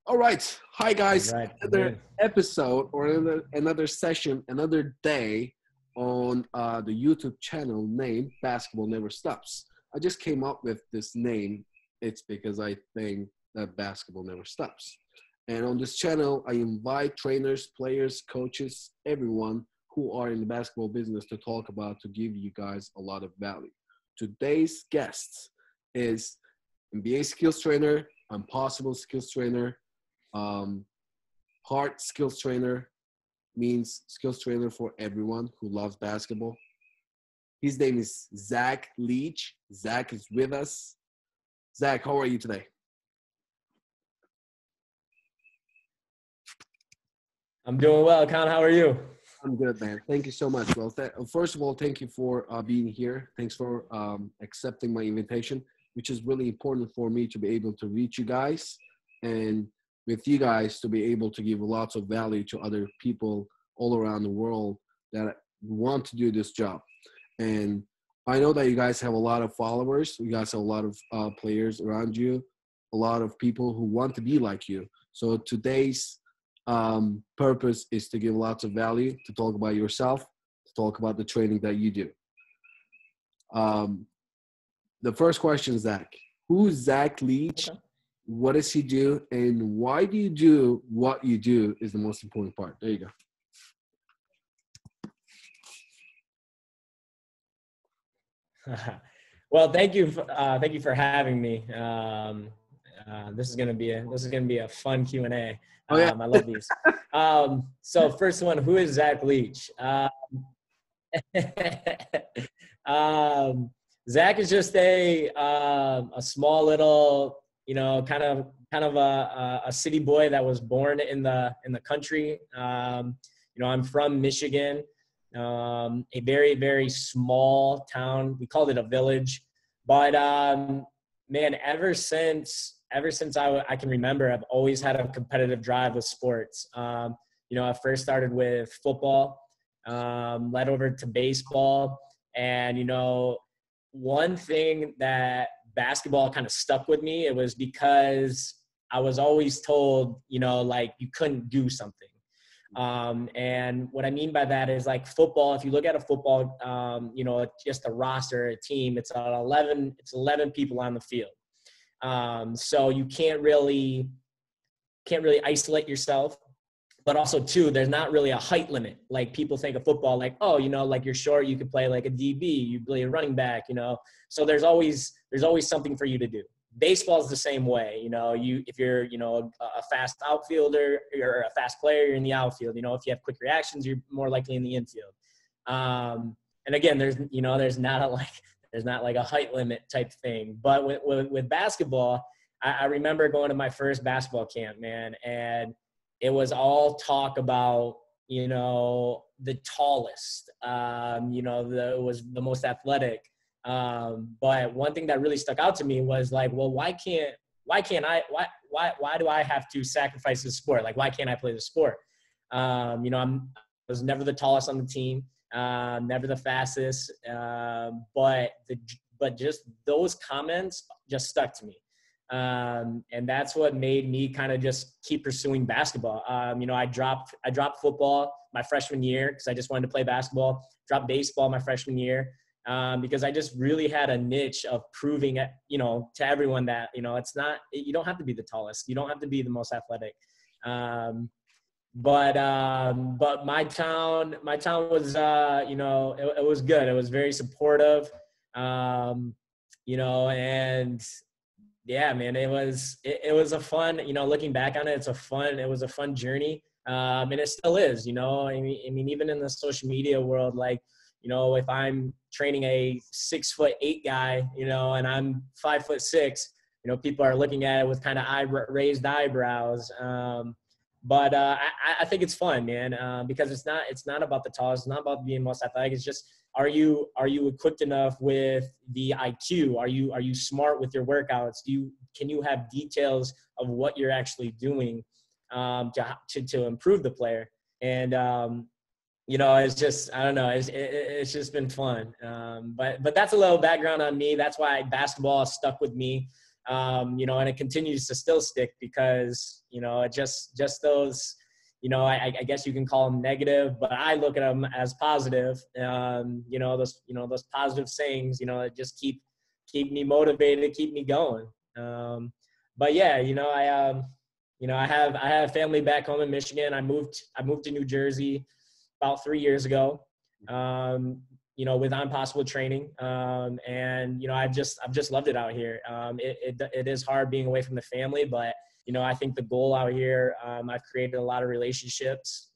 All right. Hi, guys. Right. Another episode or another session, another day on the YouTube channel named Basketball Never Stops. I just came up with this name. It's because I think that basketball never stops. And on this channel, I invite trainers, players, coaches, everyone who are in the basketball business to give you guys a lot of value. Today's guest is NBA skills trainer, impossible skills trainer, heart skills trainer, means skills trainer for everyone who loves basketball. His name is Zach Leach. Zach is with us. Zach, how are you today? I'm doing well. Con, how are you? I'm good, man. Thank you so much. Well, first of all, thank you for being here. Thanks for accepting my invitation, which is really important for me to be able to reach you guys and with you guys to be able to give lots of value to other people all around the world that want to do this job. And I know that you guys have a lot of followers. You guys have a lot of players around you, a lot of people who want to be like you. So today's purpose is to give lots of value, to talk about yourself, to talk about the training that you do. The first question, Zach. Who's Zach Leach? Okay. What does he do? And why do you do what you do is the most important part. There you go. Well, thank you for having me. This is gonna be a fun Q&A. Oh, yeah. I love these. So first one, who is Zach Leach? Zach is just a small little, kind of a city boy that was born in the country. I'm from Michigan, a very, very small town. We called it a village, but man, ever since I can remember, I've always had a competitive drive with sports. I first started with football, led over to baseball, and one thing that basketball kind of stuck with me, it was because I was always told, like you couldn't do something. And what I mean by that is like football, if you look at a football, just a roster, a team, it's 11 people on the field. So you can't really isolate yourself. But also too, there's not really a height limit. Like people think of football like, oh, like you're short, you could play like a DB, you play a running back, So there's always something for you to do. Baseball is the same way. If you're, a fast outfielder, you're a fast player, you're in the outfield. If you have quick reactions, you're more likely in the infield. And again, there's not like a height limit type thing. But with basketball, I remember going to my first basketball camp, man, and it was all talk about, the tallest, it was the most athletic. But one thing that really stuck out to me was like, well, why do I have to sacrifice this sport? Like, why can't I play the sport? I was never the tallest on the team, never the fastest. But just those comments just stuck to me. And that's what made me kind of just keep pursuing basketball. I dropped football my freshman year because I just wanted to play basketball, dropped baseball my freshman year, because I just really had a niche of proving it, to everyone that, it's not, you don't have to be the tallest. You don't have to be the most athletic. But my town was, it was good. It was very supportive, and yeah, man, it was a fun, looking back on it, it was a fun journey. And it still is, I mean, even in the social media world, like, if I'm training a 6'8" guy, and I'm 5'6", people are looking at it with kind of raised eyebrows. But I think it's fun, man, because it's not about the tallest, it's not about being most athletic. It's just, are you equipped enough with the IQ? Are you smart with your workouts? Can you have details of what you're actually doing to improve the player? And it's just, I don't know, it's just been fun. But that's a little background on me. That's why basketball stuck with me. and it continues to still stick because, it just those, I guess you can call them negative, but I look at them as positive. Those positive sayings, that just keep me motivated, keep me going. But yeah, I have family back home in Michigan. I moved to New Jersey about 3 years ago. With On Possible training. I've just loved it out here. It is hard being away from the family, but, I think the goal out here, I've created a lot of relationships,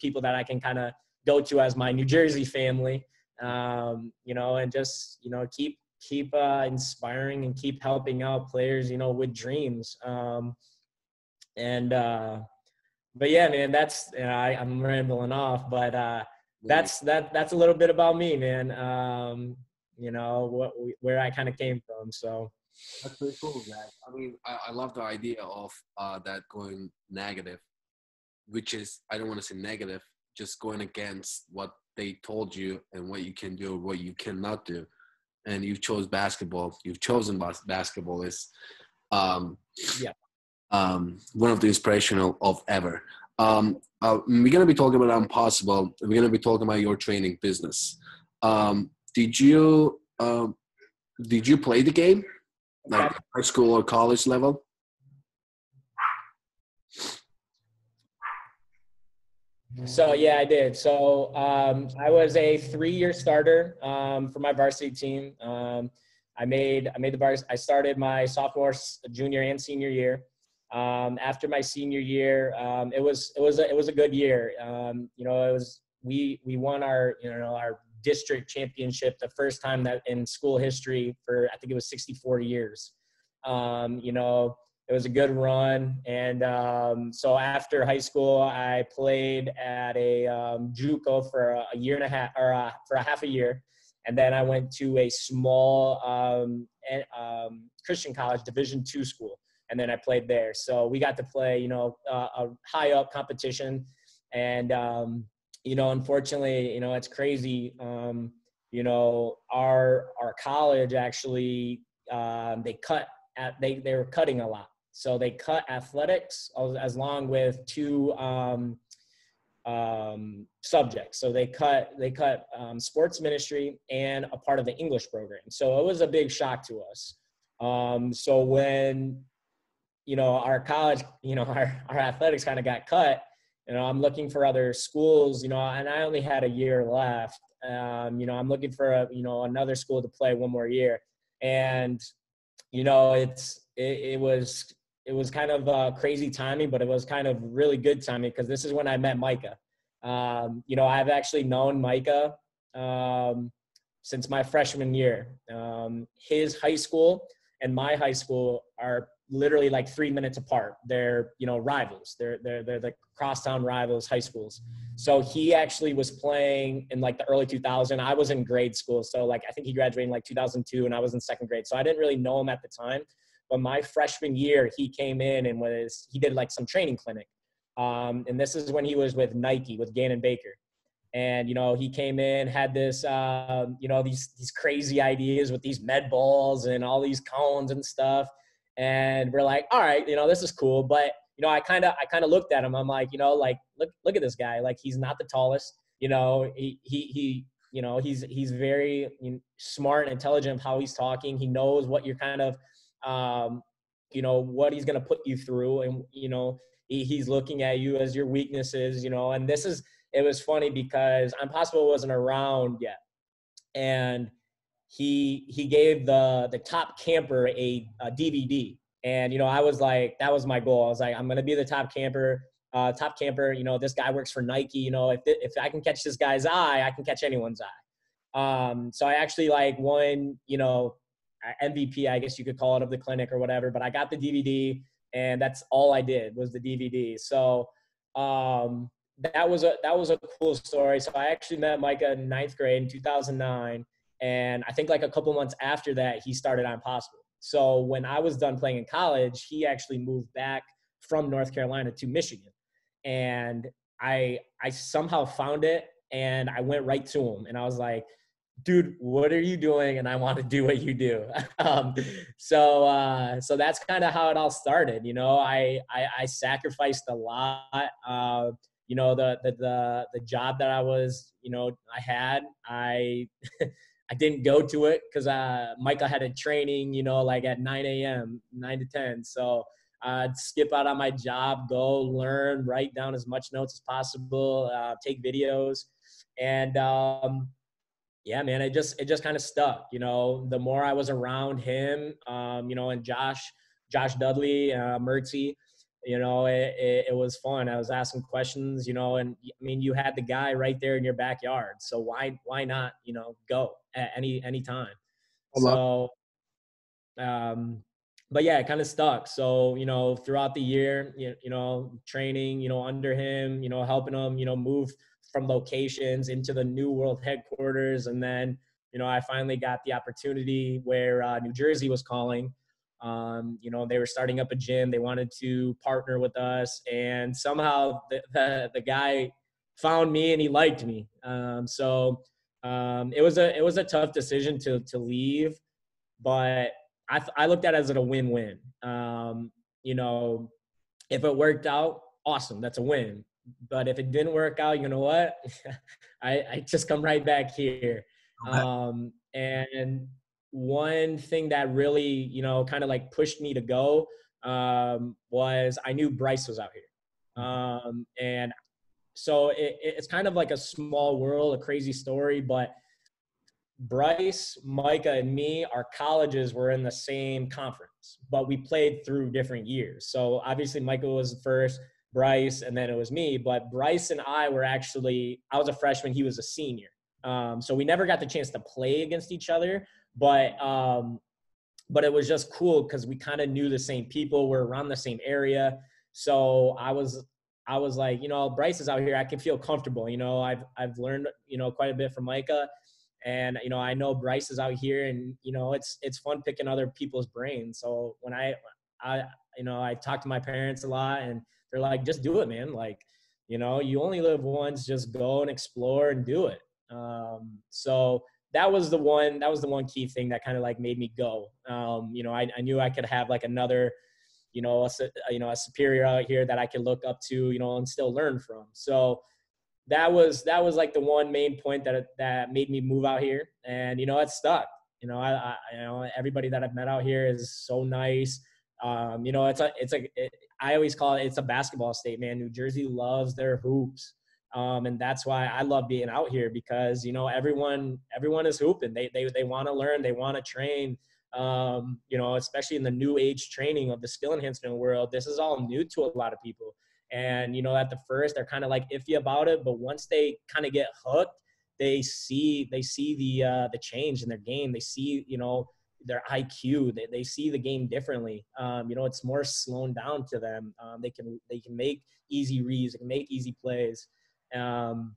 people that I can kind of go to as my New Jersey family, and just, keep inspiring and keep helping out players, with dreams. But yeah, man, that's, I'm rambling off, but, that's a little bit about me, man. Where I kind of came from. So That's pretty cool, Zach. I mean, I love the idea of that going negative, which is, I don't want to say negative, just going against what they told you and what you can do, or what you cannot do. And you chose basketball. You've chosen basketball is one of the inspirational of ever. We're going to be talking about Impossible. We're going to be talking about your training business. Did you play the game, like high school or college level? So yeah, I did. So I was a 3-year starter for my varsity team. I made the varsity. I started my sophomore, junior, and senior year. After my senior year, it was a good year. We won our district championship the first time that in school history for, I think it was 64 years. It was a good run. And so after high school, I played at a JUCO for a year and a half, or for a half a year. And then I went to a small Christian college, Division II school. And then I played there. So we got to play, a high up competition. And, unfortunately, it's crazy. Our college actually, they were cutting a lot. So they cut athletics as long with 2 subjects. So they cut sports ministry and a part of the English program. So it was a big shock to us. So when, our college, our athletics kind of got cut, I'm looking for other schools, and I only had a year left. I'm looking for another school to play one more year. And, it was kind of crazy timing, but it was kind of really good timing because this is when I met Micah. I've actually known Micah since my freshman year. His high school and my high school are literally like 3 minutes apart. They're, rivals. They're the crosstown rivals, high schools. So he actually was playing in like the early 2000s. I was in grade school. So like, I think he graduated in like 2002 and I was in 2nd grade. So I didn't really know him at the time, but my freshman year, he came in and he did like some training clinic. And this is when he was with Nike, with Gannon Baker. And, he came in, had this, these crazy ideas with these med balls and all these cones and stuff. And we're like, all right, this is cool. But, I kind of looked at him. I'm like, look at this guy. Like, he's not the tallest, he's very smart and intelligent of how he's talking. He knows what you're kind of, what he's going to put you through. And, he's looking at you as your weaknesses, and it was funny because Impossible wasn't around yet. And he gave the top camper a DVD. And, I was like, that was my goal. I was like, I'm going to be the top camper. This guy works for Nike. If I can catch this guy's eye, I can catch anyone's eye. So I actually won, MVP, I guess you could call it, of the clinic or whatever, but I got the DVD and that's all I did was the DVD. So, that was a cool story. So I actually met Micah in 9th grade in 2009. And I think like a couple months after that, he started On Possible. So when I was done playing in college, he actually moved back from North Carolina to Michigan. And I somehow found it and I went right to him. And I was like, dude, what are you doing? And I want to do what you do. So that's kind of how it all started. You know, I sacrificed a lot. You know, the job that I was, you know, I had, I didn't go to it because Micah had a training, you know, like at 9 a.m., 9 to 10. So I'd skip out on my job, go learn, write down as much notes as possible, take videos. And yeah, man, it just kind of stuck. You know, the more I was around him, you know, and Josh Dudley, Mertzy, you know, it was fun. I was asking questions, you know, and I mean, you had the guy right there in your backyard, so why not, you know, go at any time. I love. So um, but yeah, it kind of stuck. So, you know, throughout the year, you know, training, you know, under him, you know, helping him, you know, move from locations into the new world headquarters. And then, you know, I finally got the opportunity where New Jersey was calling. You know, they were starting up a gym. They wanted to partner with us. And somehow the guy found me and he liked me. It was a tough decision to leave, but I looked at it as a win-win. You know, if it worked out, awesome, that's a win. But if it didn't work out, you know what? I just come right back here. And one thing that really, you know, kind of like pushed me to go was I knew Bryce was out here. And so it's kind of like a small world, a crazy story, but Bryce, Micah, and me, our colleges were in the same conference, but we played through different years. So obviously, Micah was first, Bryce, and then it was me. But Bryce and I were actually, I was a freshman, he was a senior. So we never got the chance to play against each other, but it was just cool because we kind of knew the same people, we're around the same area. So I was like, you know, Bryce is out here, I can feel comfortable. You know, I've learned, you know, quite a bit from Micah. And, you know, I know Bryce is out here and, you know, it's fun picking other people's brains. So when you know, I talk to my parents a lot and they're like, just do it, man. Like, you know, you only live once, just go and explore and do it. So that was the one key thing that kind of like made me go. You know, I knew I could have like another, you know, a superior out here that I could look up to, you know, and still learn from. So that was like the one main point that made me move out here, and you know it stuck. You know, I you know, everybody that I've met out here is so nice. You know, I always call it, it's a basketball state, man. New Jersey loves their hoops, and that's why I love being out here, because you know everyone is hooping. They want to learn, they want to train. You know, especially in the new age training of the skill enhancement world, this is all new to a lot of people. And, you know, at the first, they're kind of like iffy about it. But once they kind of get hooked, they see the change in their game. They see, you know, their IQ. They see the game differently. You know, it's more slowed down to them. They can make easy reads. They can make easy plays. And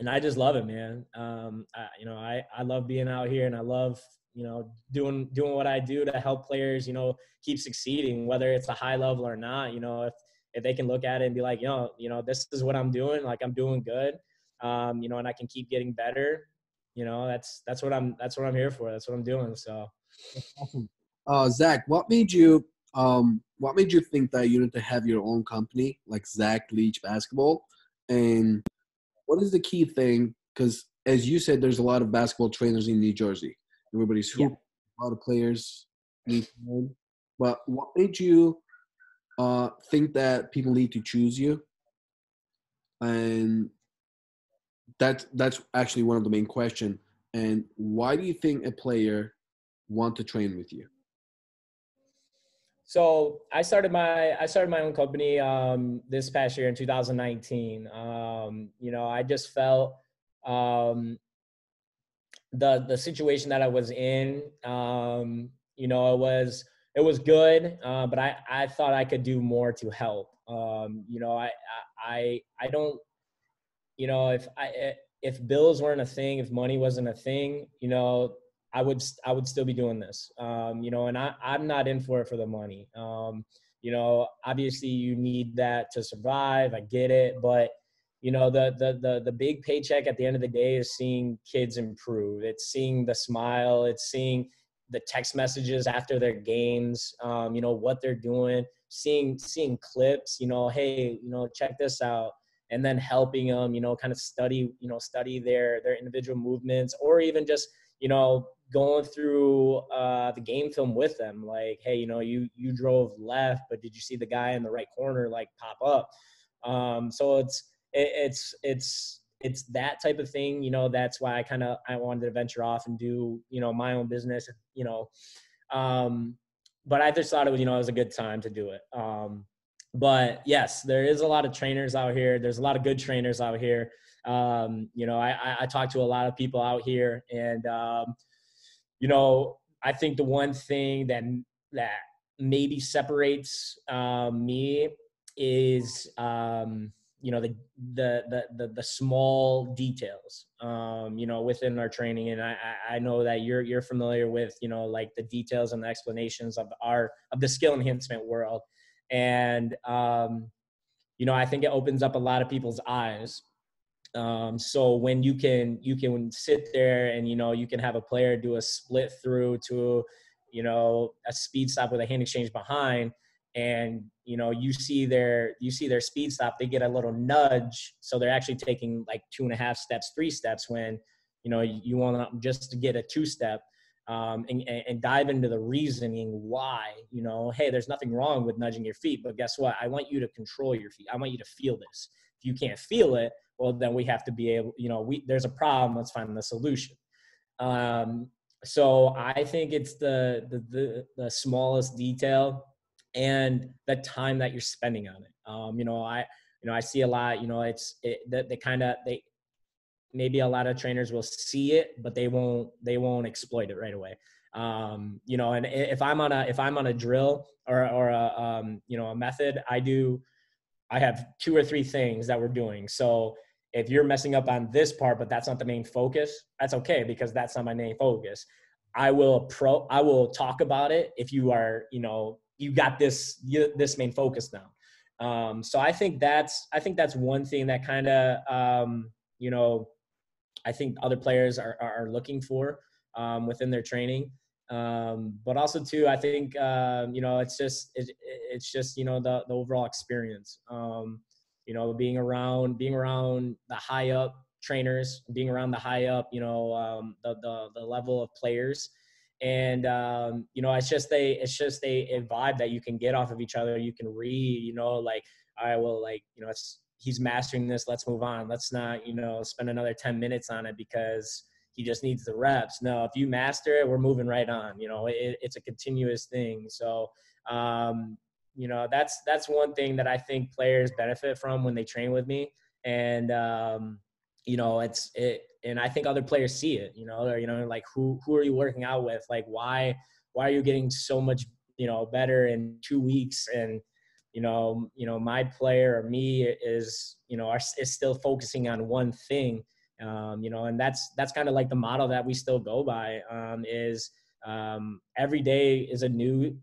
I just love it, man. You know, I love being out here, and I love, you know, doing what I do to help players, you know, keep succeeding, whether it's a high level or not. You know, if they can look at it and be like, you know, this is what I'm doing, like I'm doing good, you know, and I can keep getting better. You know, that's what I'm here for. That's what I'm doing. So. Awesome. Zach, what made you think that you need to have your own company like Zach Leach Basketball? And what is the key thing? Because as you said, there's a lot of basketball trainers in New Jersey. Everybody's Yeah. hooping, a lot of players need to learn. But what made you think that people need to choose you? And that's actually one of the main questions. And why do you think a player want to train with you? So I started my own company this past year in 2019. You know, I just felt um, the situation that I was in. You know, it was good, but I thought I could do more to help. You know, I don't, you know, if bills weren't a thing, if money wasn't a thing, you know, I would still be doing this. You know, and I'm not in for it for the money. You know, obviously you need that to survive. I get it, but the big paycheck at the end of the day is seeing kids improve. It's seeing the smile. It's seeing the text messages after their games, what they're doing, seeing clips, hey, check this out. And then helping them, kind of study their individual movements, or even just, going through the game film with them. Like, hey, you drove left, but did you see the guy in the right corner, like, pop up? So it's that type of thing. That's why I wanted to venture off and do, my own business, but I just thought it was, it was a good time to do it. But yes, there is a lot of trainers out here. There's a lot of good trainers out here. I talk to a lot of people out here, and, I think the one thing that maybe separates me is, the small details, within our training. And I know that you're familiar with, like the details and the explanations of the skill enhancement world. And, I think it opens up a lot of people's eyes. So when you can sit there and, you can have a player do a split through to, a speed stop with a hand exchange behind, and, you see their speed stop, they get a little nudge. So they're actually taking like 2.5 steps, 3 steps, when, you want to just to get a 2-step, and dive into the reasoning why, hey, there's nothing wrong with nudging your feet, but guess what? I want you to control your feet. I want you to feel this. If you can't feel it, well, then we have to be able, there's a problem. Let's find the solution. So I think it's the smallest detail and the time that you're spending on it. I see a lot, maybe a lot of trainers will see it, but they won't exploit it right away. And if I'm on a drill or a method, I have 2 or 3 things that we're doing. So if you're messing up on this part, but that's not the main focus, that's okay, because that's not my main focus. I will talk about it if you are, you got this main focus now. So I think that's one thing that kind of, I think other players are looking for within their training. But also too, I think, it's just the overall experience, being around the high up trainers, being around the high up, the level of players. And, it's just a vibe that you can get off of each other. You can read, like, all right, well, like, he's mastering this. Let's move on. Let's not, spend another 10 minutes on it because he just needs the reps. No, if you master it, we're moving right on. It's a continuous thing. So, that's one thing that I think players benefit from when they train with me. And, and I think other players see it, like, who are you working out with? Like, why are you getting so much, better in 2 weeks? And, my player or me is still focusing on one thing. And that's kind of like the model that we still go by, is every day is a new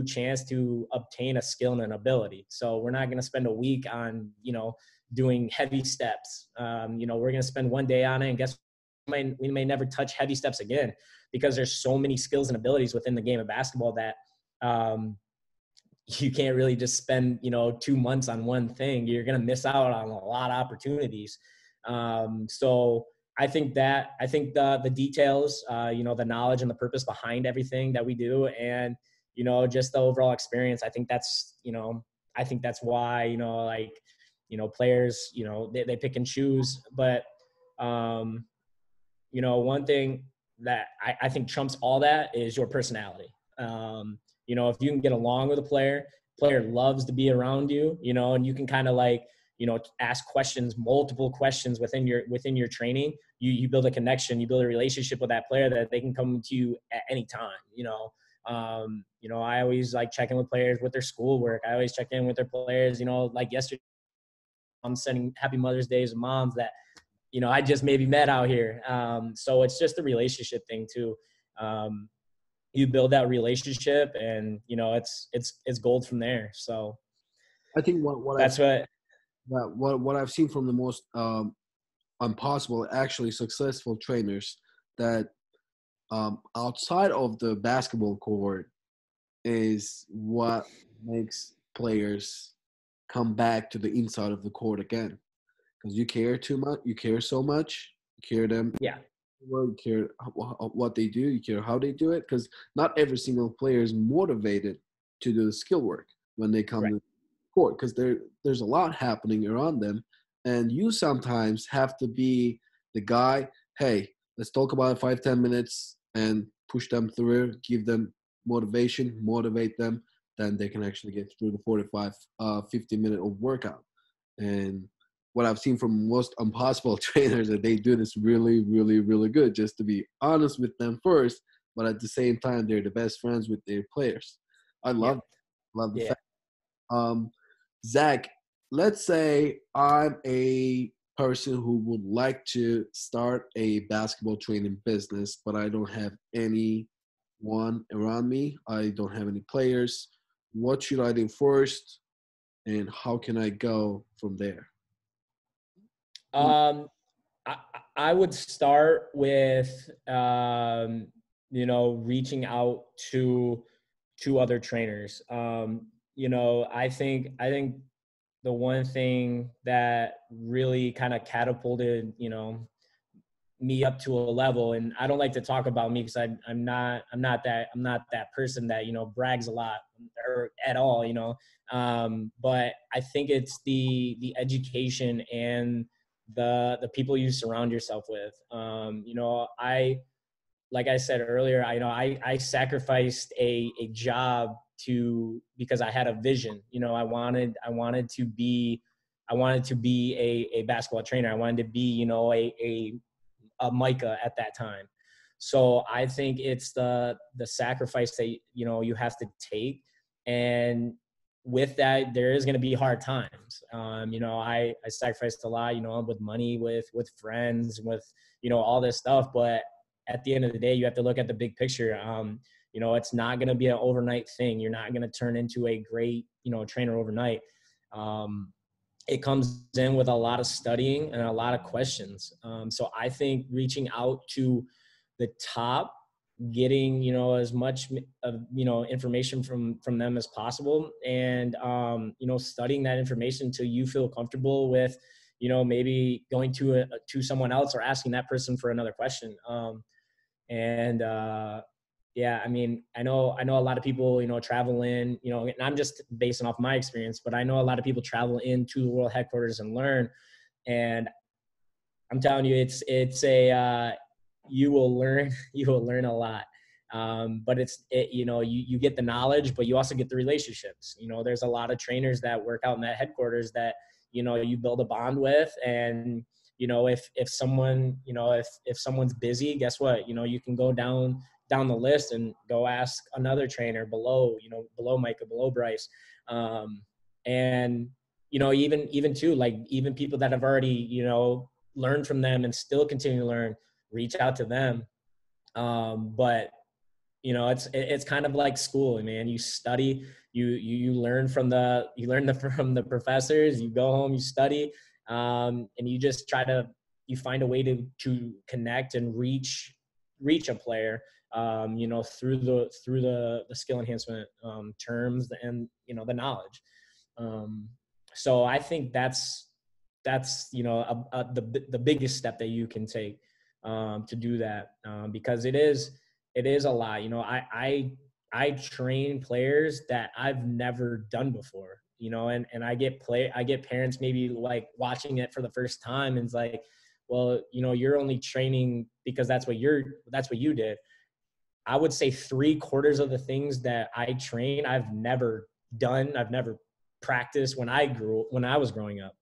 chance to obtain a skill and an ability. So we're not going to spend a week on, doing heavy steps. We're going to spend one day on it, and guess we may never touch heavy steps again, because there's so many skills and abilities within the game of basketball that, you can't really just spend, 2 months on one thing. You're going to miss out on a lot of opportunities. So I think the details, the knowledge and the purpose behind everything that we do, and, just the overall experience, I think that's why, players, they pick and choose. But, one thing that I think trumps all that is your personality. If you can get along with a player loves to be around you, and you can kind of like, ask multiple questions within your training. You build a connection, you build a relationship with that player that they can come to you at any time. I always like checking with players with their schoolwork. I always check in with their players, like yesterday, I'm sending happy Mother's Days to moms that, I just maybe met out here. So it's just a relationship thing too. You build that relationship, and, it's gold from there. So I think what that's what. that what I've seen from the most impossible, actually successful trainers, that outside of the basketball court is what makes players come back to the inside of the court again. Because you care too much, you care so much, you care them, Yeah, you care what they do, you care how they do it. Because not every single player is motivated to do the skill work when they come right. to court, because there's a lot happening around them, and you sometimes have to be the guy. Hey, let's talk about it 5-10 minutes and push them through, give them motivation, motivate them, then they can actually get through the 45 50 minute of workout. And what I've seen from most impossible trainers, that they do this really, really, really good, just to be honest with them first, but at the same time they're the best friends with their players. I Yeah, love the yeah. fact. um, Zach, let's say I'm a person who would like to start a basketball training business, but I don't have anyone around me. I don't have any players. What should I do first, and how can I go from there? Um, I, I would start with, reaching out to other trainers. I think the one thing that really kind of catapulted, me up to a level, and I don't like to talk about me because I'm not that person that brags a lot or at all, but I think it's the education and the people you surround yourself with. I like I said earlier, I sacrificed a job because I had a vision. I wanted to be a basketball trainer. I wanted to be, a Micah at that time. So I think it's the sacrifice that you have to take, and with that there is going to be hard times. I sacrificed a lot, with money, with friends, with all this stuff, but at the end of the day you have to look at the big picture. It's not going to be an overnight thing. You're not going to turn into a great trainer overnight. um, it comes in with a lot of studying and a lot of questions. So I think reaching out to the top, getting as much of information from them as possible, and studying that information till you feel comfortable with maybe going to someone else or asking that person for another question. And Yeah, I mean, I know a lot of people, travel in, and I'm just basing off my experience, but I know a lot of people travel into the world headquarters and learn. And I'm telling you, you will learn, you will learn a lot. But you get the knowledge, but you also get the relationships. There's a lot of trainers that work out in that headquarters that, you build a bond with. And, if someone, if someone's busy, guess what? You can go down the list and go ask another trainer below Micah, below Bryce. And, even too, like even people that have already, learn from them and still continue to learn, reach out to them. But it's kind of like school, man. You study, you learn from the professors. You go home, you study, and you just you find a way to connect and reach a player, through the skill enhancement terms, and the knowledge. um, so I think that's the biggest step that you can take, to do that, because it is a lot. I train players that I've never done before, and I get parents maybe like watching it for the first time, and it's like, well, you're only training because that's what you did. I would say 3/4 of the things that I train, I've never done. I've never practiced when I was growing up.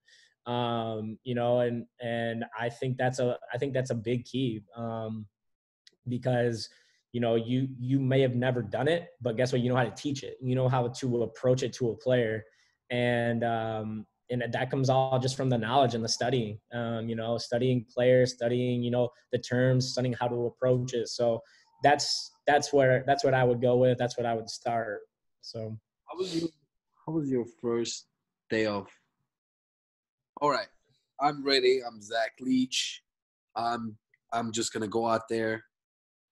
And I think that's a big key, because you may have never done it, but guess what? You know how to teach it. You know how to approach it to a player, and that comes all just from the knowledge and the studying. Studying players, studying the terms, studying how to approach it. So that's what I would go with. That's what I would start. So How was your how was your first day of All right, I'm ready. I'm Zach Leach. I'm I'm just gonna go out there.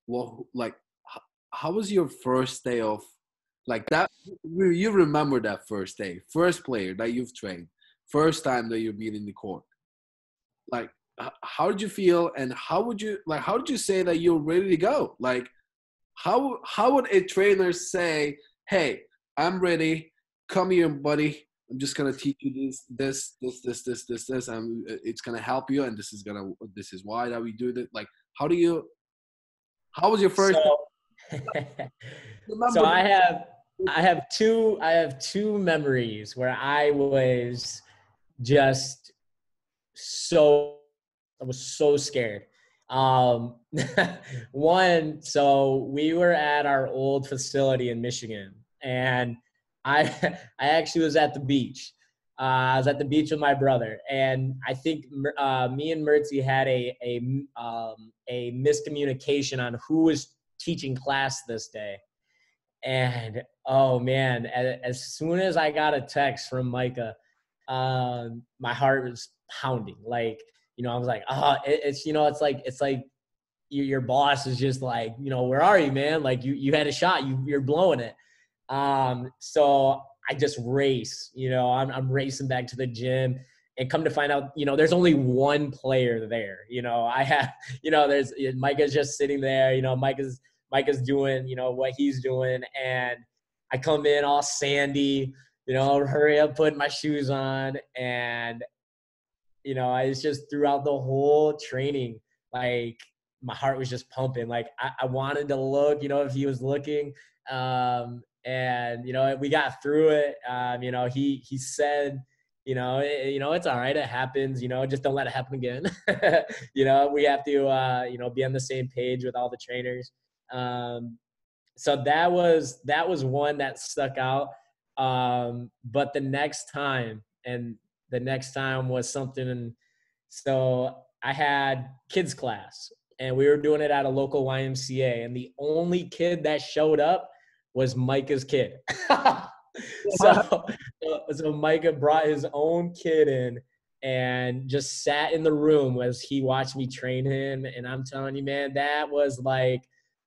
Well, like, how was your first day of like that? You remember that first day, first player that you've trained, first time that you've been in the court. Like, how did you feel, and how would you like? How did you say that you're ready to go? Like, how would a trainer say, "Hey, I'm ready. Come here, buddy. I'm just gonna teach you this. It's gonna help you, and this is why that we do it." Like, how do you? How was your first? So, so Remember I have two memories where I was just so I was so scared. Um, One, so we were at our old facility in Michigan, and I I actually was at the beach. I was at the beach with my brother, and I think me and Mertzi had a miscommunication on who was teaching class this day. And oh man, as soon as I got a text from Micah, my heart was pounding. Like, I was like, it's like your boss is just like, where are you, man? Like you had a shot, you're blowing it. So I just race, I'm racing back to the gym, and come to find out, there's only one player there. I have, there's Micah's just sitting there, Micah's doing, what he's doing. And I come in all sandy, hurry up, putting my shoes on. And, I was just throughout the whole training, like my heart was just pumping. Like I wanted to look, if he was looking. And, we got through it. He said, it's all right. It happens, just don't let it happen again. We have to, be on the same page with all the trainers. So that was one that stuck out. But the next time was something. So I had kids class, and we were doing it at a local YMCA, and the only kid that showed up was Micah's kid. so, so Micah brought his own kid in and just sat in the room as he watched me train him. And I'm telling you, man, that was like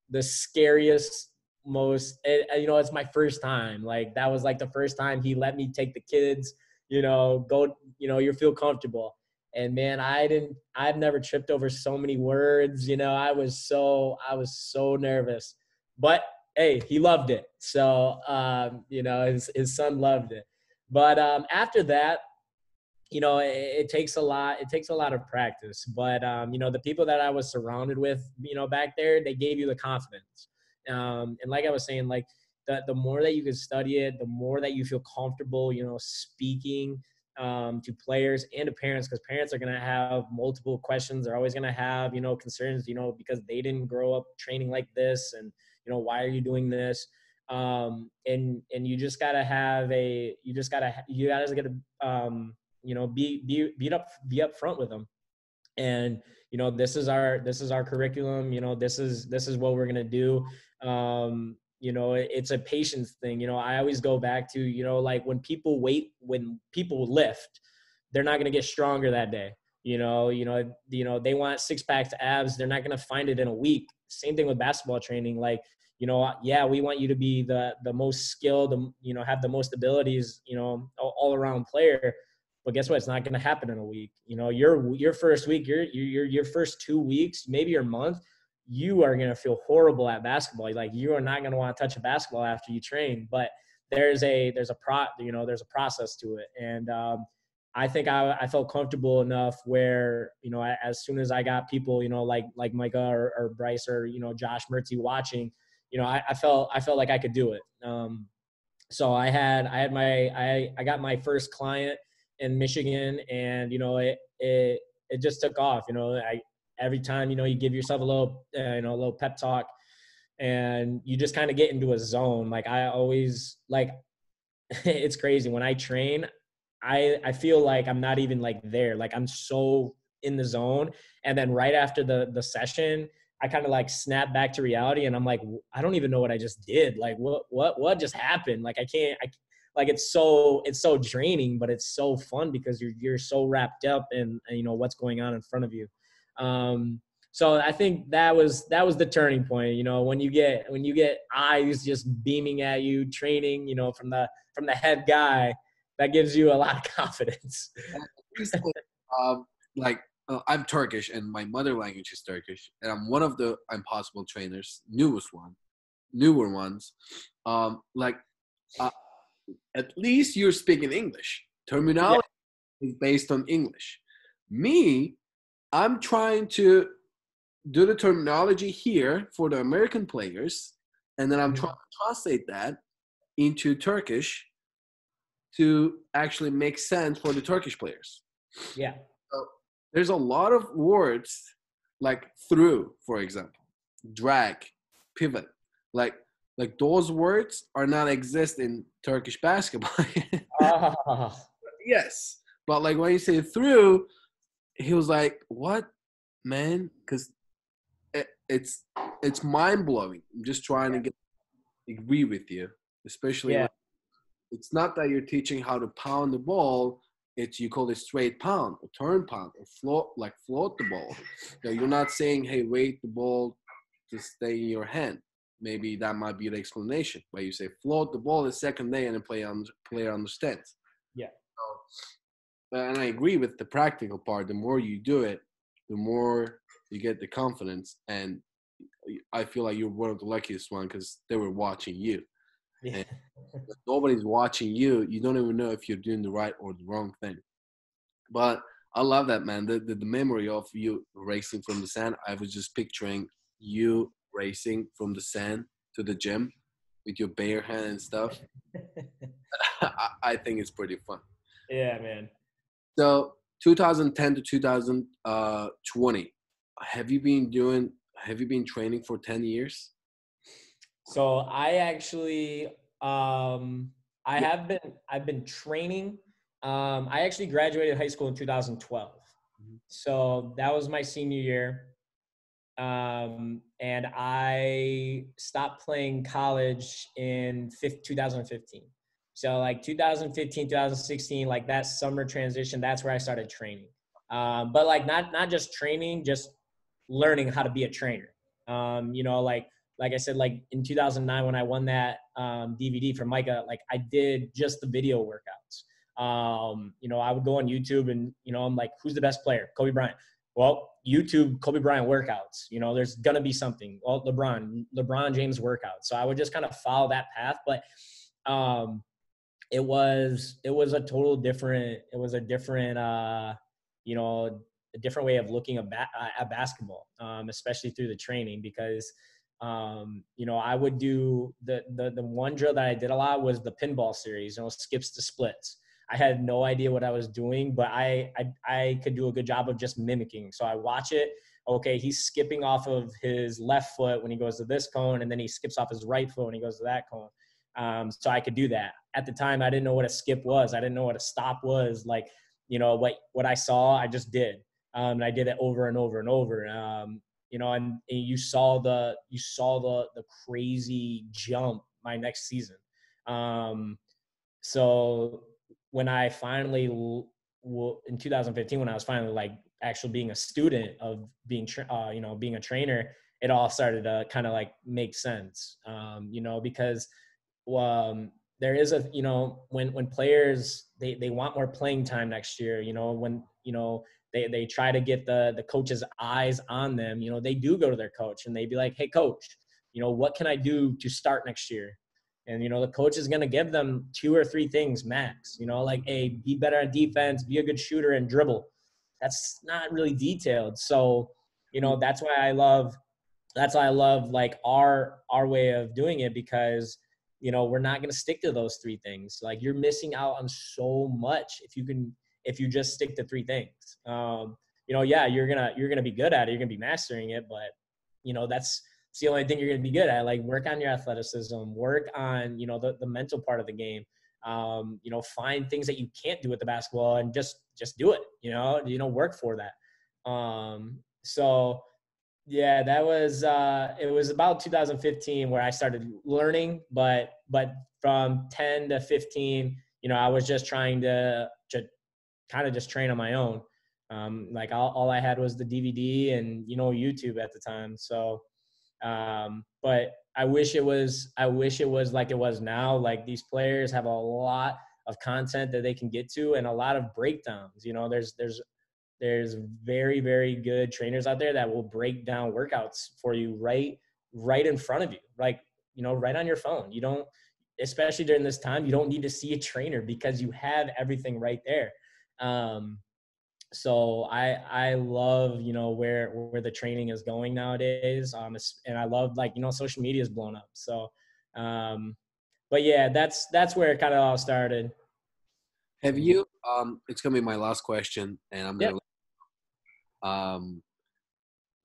the scariest, it's my first time. Like that was like the first time he let me take the kids, go, you feel comfortable. And man, I've never tripped over so many words. I was so nervous, but hey, he loved it. So, his son loved it. But after that, it takes a lot. It takes a lot of practice. But the people that I was surrounded with, back there, they gave you the confidence. And like I was saying, like the more that you can study it, the more that you feel comfortable, speaking to players and to parents, because parents are going to have multiple questions. They're always going to have, concerns, because they didn't grow up training like this, and why are you doing this? And you just gotta you gotta get a be up front with them. And this is our curriculum. This is what we're gonna do. It's a patience thing. I always go back to, like when people lift, they're not going to get stronger that day. They want six packs, abs. They're not going to find it in a week. Same thing with basketball training. Like, yeah, we want you to be the most skilled, have the most abilities, all around player. But guess what? It's not going to happen in a week. Your first week, your first 2 weeks, maybe your month, you are going to feel horrible at basketball. Like you are not going to want to touch a basketball after you train. But there's a process to it. And I think I felt comfortable enough where, as soon as I got people, like Micah or Bryce or, Josh Mertzi watching, I felt like I could do it. So I got my first client in Michigan, and, it just took off. Every time, you give yourself a little pep talk, and you just kind of get into a zone. Like I always it's crazy when I train, I feel like I'm not even like there. Like I'm so in the zone. And then right after the session, I kind of like snap back to reality, and I'm like, I don't even know what I just did. Like what just happened? Like like it's so draining, but it's so fun because you're so wrapped up in, you know, what's going on in front of you. So I think that was the turning point, you know, when you get eyes just beaming at you, training, you know, from the head guy, that gives you a lot of confidence. um, like I'm Turkish and my mother language is Turkish, and I'm one of the impossible trainers, newer ones. Like at least you're speaking English. Yeah. Terminology is based on English. Me, I'm trying to do the terminology here for the American players, and then I'm trying to translate that into Turkish to actually make sense for the Turkish players. Yeah. So there's a lot of words like through, for example, drag, pivot, like those words are not exist in Turkish basketball. Oh, Yes, but like when you say through, he was like, "What, man?" Because it's mind blowing. I'm just trying to agree with you, especially yeah. when it's not that you're teaching how to pound the ball. It's you call it straight pound, or turn pound, or float the ball. You're not saying, "Hey, wait the ball to stay in your hand." Maybe that might be the explanation. But you say float the ball the second day, and the player understands. Yeah. And I agree with the practical part. The more you do it, the more you get the confidence. And I feel like you're one of the luckiest one because they were watching you. Yeah. And if nobody's watching you, you don't even know if you're doing the right or the wrong thing. But I love that, man. The memory of you racing from the sand. I was just picturing you racing from the sand to the gym with your bare hand and stuff. I think it's pretty fun. Yeah, man. So 2010 to 2020, have you been training for 10 years? So I actually, Yeah. I've been training. I actually graduated high school in 2012. So that was my senior year. And I stopped playing college in 2015. So like 2015, 2016, like that summer transition, that's where I started training. But like not just training, just learning how to be a trainer. You know, like I said, like in 2009 when I won that DVD from Micah, like I did just the video workouts. You know, I would go on YouTube and, you know, I'm like, who's the best player? Kobe Bryant. Well, YouTube Kobe Bryant workouts. You know, there's gonna be something. Well, LeBron James workouts. So I would just kind of follow that path. But it was a total different. It was a different, you know, a different way of looking at basketball, especially through the training because. You know, I would do the one drill that I did a lot was the pinball series, you know, skips to splits. I had no idea what I was doing, but I could do a good job of just mimicking. So I watch it. Okay, he's skipping off of his left foot when he goes to this cone, and then he skips off his right foot when he goes to that cone. So I could do that. At the time, I didn't know what a skip was. I didn't know what a stop was. Like, you know, what I saw, I just did. And I did it over and over and over. You know, and you saw the crazy jump my next season. So when I finally in 2015, when I was finally like actually being a student of being you know, being a trainer, it all started to kind of like make sense. You know, because there is a, you know, when players they want more playing time next year, you know, when, you know, they try to get the coach's eyes on them, you know, they do go to their coach and they be like, hey coach, you know, what can I do to start next year? And, you know, the coach is going to give them 2 or 3 things max, you know, like, hey, be better on defense, be a good shooter and dribble. That's not really detailed. So, you know, that's why I love like our way of doing it, because, you know, we're not going to stick to those 3 things. Like, you're missing out on so much if you just stick to 3 things. You know, yeah, you're going to be good at it. You're going to be mastering it, but, you know, that's the only thing you're going to be good at. Like, work on your athleticism, work on, you know, the mental part of the game. You know, find things that you can't do with the basketball and just do it, you know, work for that. So Yeah, that was it was about 2015 where I started learning, but from 10 to 15, I was just trying to kind of just train on my own. Like all I had was the DVD and YouTube at the time. So, but I wish it was like it was now. Like these players have a lot of content that they can get to and a lot of breakdowns. There's very, very good trainers out there that will break down workouts for you right in front of you, like, right on your phone. You don't, especially during this time, you don't need to see a trainer because you have everything right there. Um, so I love, where the training is going nowadays. And I love, like, social media is blown up. So, but yeah, that's where it kind of all started. Have you? It's gonna be my last question, and I'm Yep. gonna. Um,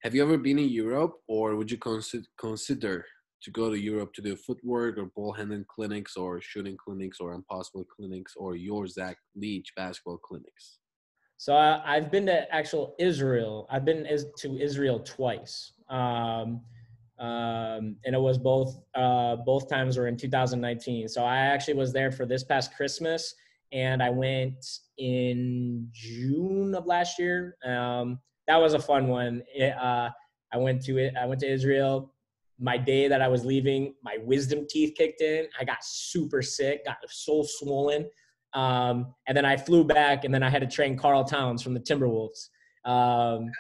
have you ever been in Europe, or would you consider to go to Europe to do footwork or ball handling clinics, or shooting clinics, or impossible clinics, or your Zach Leach basketball clinics? So I've been to actual Israel. I've been to Israel twice, and it was both times were in 2019. So I actually was there for this past Christmas, and I went in June of last year. That was a fun one. I went to it. I went to Israel. My day that I was leaving, my wisdom teeth kicked in. I got super sick, got so swollen. And then I flew back, and then I had to train Carl Towns from the Timberwolves. Um,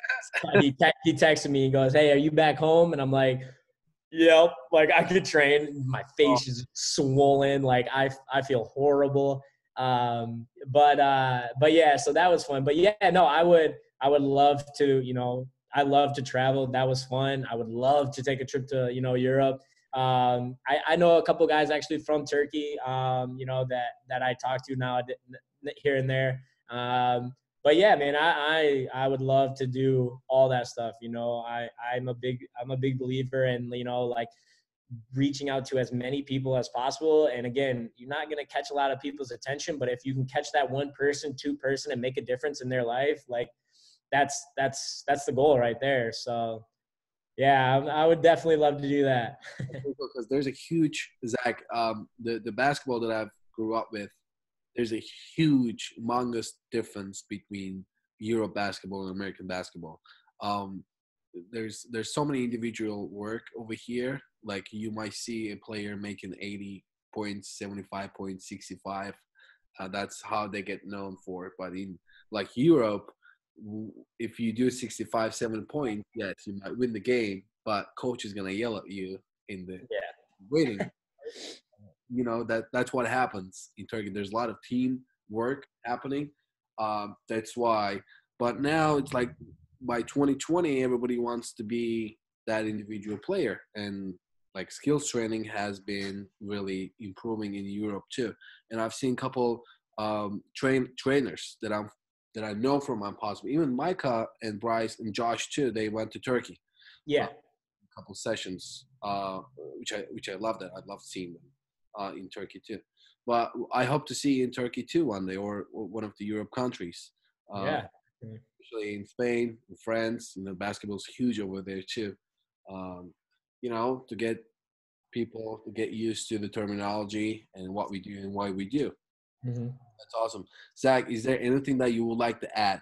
he texted me and goes, "Hey, are you back home?" And I'm like, "Yep." Like, I could train. My Oh, face is swollen. Like, I feel horrible. But yeah, so that was fun. But yeah, no, I would love to. I love to travel. That was fun. I would love to take a trip to Europe. I know a couple guys actually from Turkey, that I talk to now here and there. But yeah, man, I would love to do all that stuff. I'm a big believer in, like, reaching out to as many people as possible. And again, you're not going to catch a lot of people's attention, but if you can catch that one person, two person, and make a difference in their life, like, that's the goal right there. So yeah, I would definitely love to do that. because there's a huge Zach. The basketball that I've grew up with, there's a huge, humongous difference between Euro basketball and American basketball. Um, there's so many individual work over here. Like you might see a player making 80 points, 75 points, 65. That's how they get known for it. But in like Europe, if you do 65, 7 points, yes, you might win the game, but coach is gonna yell at you in the Yeah. waiting. That's what happens in Turkey. There's a lot of team work happening. That's why. But now it's like by 2020, everybody wants to be that individual player, and like skills training has been really improving in Europe too. And I've seen a couple trainers that I know from Impossible. Even Micah and Bryce and Josh too. They went to Turkey Yeah. a couple sessions, which I love that. I'd love seeing them in Turkey too. But I hope to see in Turkey too one day, or one of the Europe countries, uh, Yeah. especially in Spain, in France. Basketball's huge over there too. Um, to get people to get used to the terminology and what we do and why we do. Mm-hmm. That's awesome. Zach, is there anything that you would like to add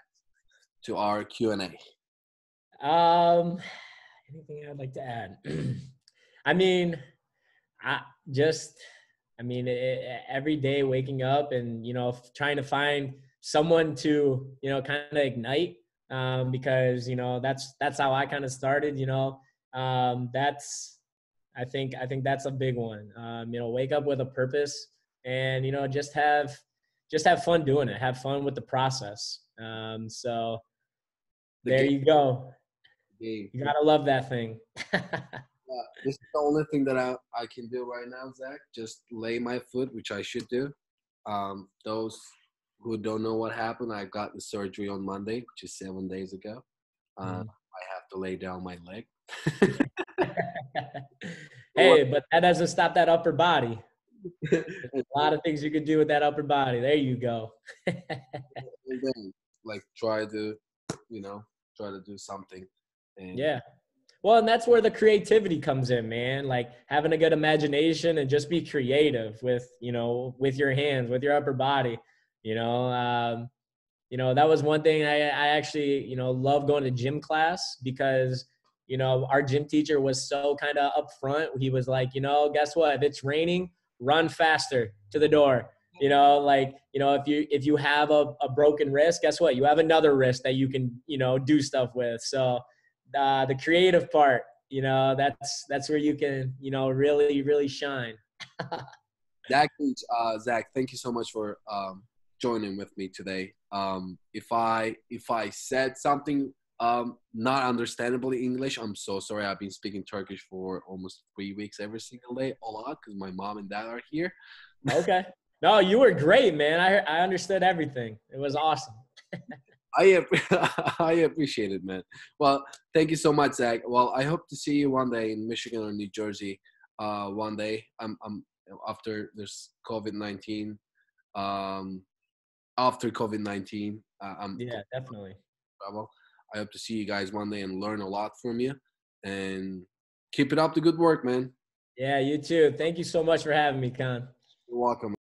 to our Q&A? Um, Anything I'd like to add? I mean, I just, I mean, every day waking up and, trying to find someone to, kind of ignite, because, that's how I kind of started, I think that's a big one. Wake up with a purpose and, just have fun doing it. Have fun with the process. So The there game. you go. Game. You gotta love that thing. This is the only thing that I can do right now, Zach. Just lay my foot, which I should do. Those who don't know what happened, I got the surgery on Monday, which is 7 days ago. Mhm. I have to lay down my leg. What? Hey, but that doesn't stop that upper body. There's a lot of things you can do with that upper body. There you go. And then, like, you know, try to do something. And Yeah. Well, and that's where the creativity comes in, man. Like having a good imagination and just be creative with, with your hands, with your upper body. You know, that was one thing I actually, love going to gym class because, our gym teacher was so kind of upfront. He was like, guess what? If it's raining, run faster to the door. If you have a broken wrist, guess what? You have another wrist that you can, do stuff with. So the creative part, that's where you can, really, really shine. Zach, Zach, thank you so much for joining with me today. If I said something not understandably English, I'm so sorry. I've been speaking Turkish for almost 3 weeks every single day, a lot, because my mom and dad are here. Okay. No, you were great, man. I understood everything. It was awesome. I appreciate it, man. Well, thank you so much, Zach. Well, I hope to see you one day in Michigan or New Jersey. One day, I'm after this COVID-19. After COVID-19, I'm Yeah, definitely. travel. I hope to see you guys one day and learn a lot from you. And keep it up the good work, man. Yeah, you too. Thank you so much for having me, Khan. You're welcome, man.